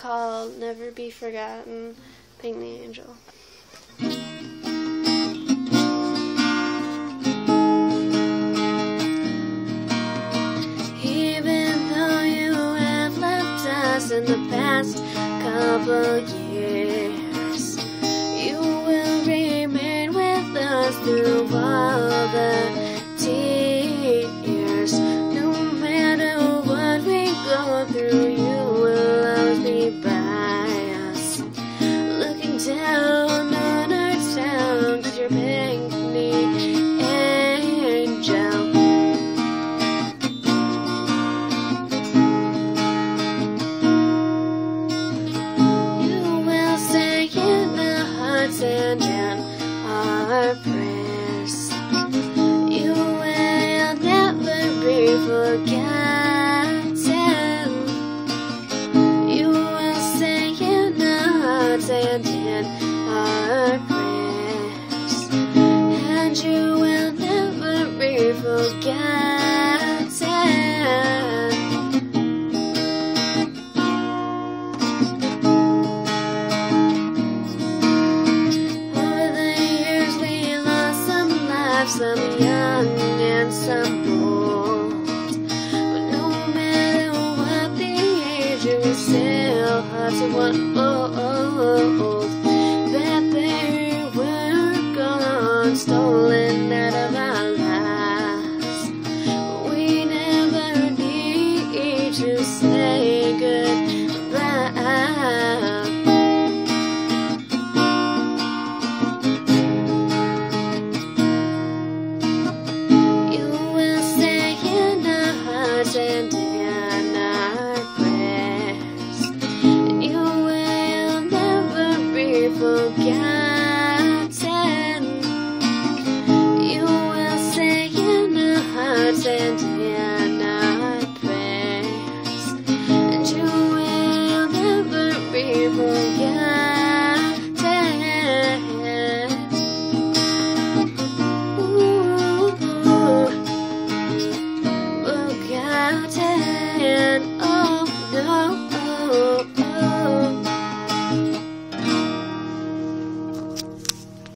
called Never Be Forgotten, Ping the Angel. Even though you have left us in the past couple years, you will remain with us through all the tears. No matter what we go through, you will always be by us, looking down on our town, 'cause you're Ping the Angel. And in our prayers, you will never be forgotten. You will stay in our hearts and in our prayers, and you will never be forgotten. Some young and some old, but no matter what the age, you will still have to want old. That they were gone, stolen out of our lives, but we never need to say goodbye. And in our prayers, and you will never be forgotten. You will stay in our hearts and in our prayers, and you will never be forgotten.